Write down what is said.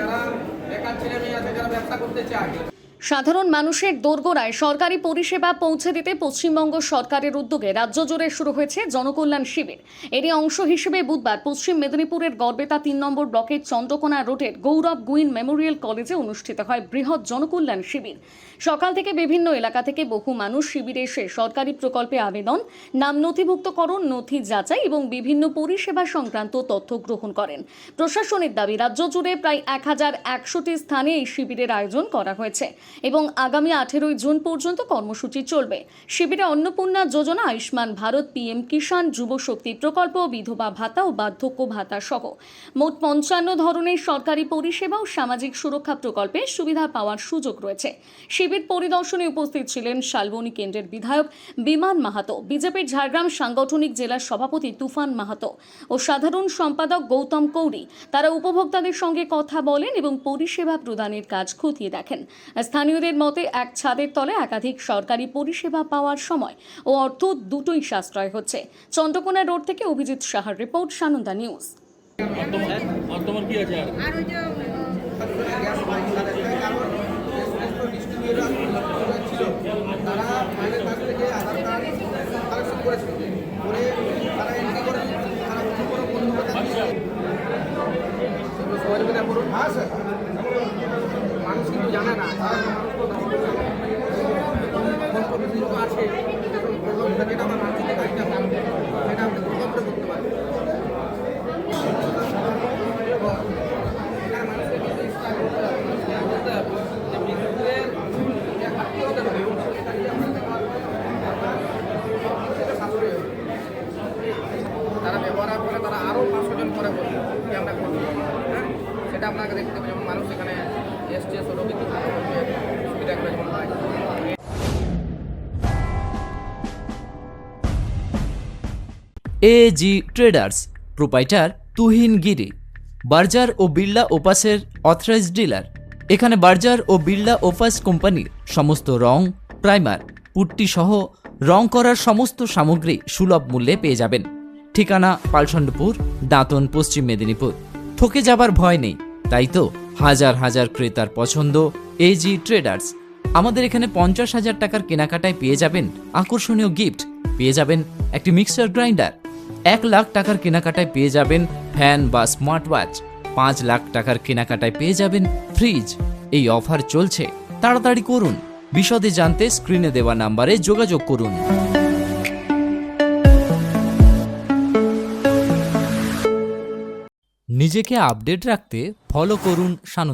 যারা বেকার ছেলে মেয়ে আছে, যারা ব্যবসা করতে চায়। সাধারণ মানুষের দোরগোড়ায় সরকারি পরিষেবা পৌঁছে দিতে পশ্চিমবঙ্গ সরকারের উদ্যোগে রাজ্য জুড়ে শুরু হয়েছে জনকল্যাণ শিবির। এরই অংশ হিসেবে বুধবার পশ্চিম মেদিনীপুরের গড়বেতা ৩ নম্বর ব্লকের চন্দ্রকোনা রোডের গৌরব গুইন মেমোরিয়াল কলেজে অনুষ্ঠিত হয় বৃহৎ জনকল্যাণ শিবির। সকাল থেকে বিভিন্ন এলাকা থেকে বহু মানুষ শিবিরে এসে সরকারি প্রকল্পে আবেদন, নাম নথিভুক্তকরণ, নথি যাচাই এবং বিভিন্ন পরিষেবা সংক্রান্ত তথ্য গ্রহণ করেন। প্রশাসনের দাবি, রাজ্য জুড়ে প্রায় ১,১০০টি স্থানে এই শিবিরের আয়োজন করা হয়েছে এবং আগামী 18 জুন পর্যন্ত কর্মসূচি চলবে। শিবিরে অন্নপূর্ণা যোজনা, আয়ুষ্মান ভারত, পিএম কিষাণ, যুব শক্তি প্রকল্প, বিধবা ভাতা ও বার্ধক্য ভাতা সহ মোট ৫৫ ধরনের সরকারি পরিষেবা ও সামাজিক সুরক্ষা প্রকল্পে সুবিধা পাওয়ার সুযোগ রয়েছে। শিবির পরিদর্শনে উপস্থিত ছিলেন শালবনী কেন্দ্রের বিধায়ক বিমান মাহাতো, বিজেপির ঝাড়গ্রাম সাংগঠনিক জেলা সভাপতি তুফান মাহাতো ও সাধারণ সম্পাদক গৌতম কৌরি। তারা উপভোক্তাদের সঙ্গে কথা বলেন এবং পরিষেবা প্রদানের কাজ খতিয়ে দেখেন। স্থানীয়দের মতে এক ছাদের তলে একাধিক সরকারি পরিষেবা পাওয়ার সময় ও অর্থ দুটোই সাশ্রয় হচ্ছে। চন্দ্রকোনা রোড থেকে অভিজিৎ সাহার রিপোর্ট, সানন্দা নিউজ। তারা মায়ের কাছ থেকে আধার কার্ড কালেকশন করেছিল, করে তারা এন্ট্রি করে তারা অন্য কোনো বন্ধুকে সবাই মিলে করুন। হ্যাঁ স্যার, মানুষ কিন্তু জানে না, মানুষ আছে যেটা আমার মানসিক কাজটা থাকবে সেটা আপনি প্রকল্পে করতে পারবেন। এখানে মানুষকে কিন্তু ইচ্ছা করতে হবে, বলতে হবে যে বিদ্যুতের যে ঘাটতি হতে পারে সেটা যদি আমরা সাশ্রয়ী হবে। তারা ব্যবহার করে তারা আরও 500 জন করে বলবে যে আমরা করবো। হ্যাঁ, সেটা আপনাকে দেখতে হবে। যেমন মানুষ এখানে এসছে, ষোলো বিদ্যুৎ সুবিধাগুলো যেমন পায়। এজি ট্রেডার্স, প্রোপাইটার তুহিন গিরি, বার্জার ও বিড়লা ওপাসের অথরাইজড ডিলার। এখানে বার্জার ও বিড়লা ওপাস কোম্পানির সমস্ত রং, প্রাইমার, পুট্টি সহ রং করার সমস্ত সামগ্রী সুলভ মূল্যে পেয়ে যাবেন। ঠিকানা পালসন্ডপুর, দাঁতন, পশ্চিম মেদিনীপুর। ঠকে যাবার ভয় নেই, তাই তো হাজার হাজার ক্রেতার পছন্দ এজি ট্রেডার্স। আমাদের এখানে 50,000 টাকার কেনাকাটায় পেয়ে যাবেন আকর্ষণীয় গিফট, পেয়ে যাবেন একটি মিক্সার গ্রাইন্ডার। 1 লাখ টাকার কেনাকাটায় পেয়ে যাবেন ফ্যান বা স্মার্ট ওয়াচ। 5 লাখ টাকার কেনাকাটায় পেয়ে যাবেন ফ্রিজ। এই অফার চলছে, তাড়াতাড়ি করুন। বিশদে জানতে স্ক্রিনে দেওয়া নাম্বারে যোগাযোগ করুন। নিজেকে আপডেট রাখতে ফলো করুন সানন্দা।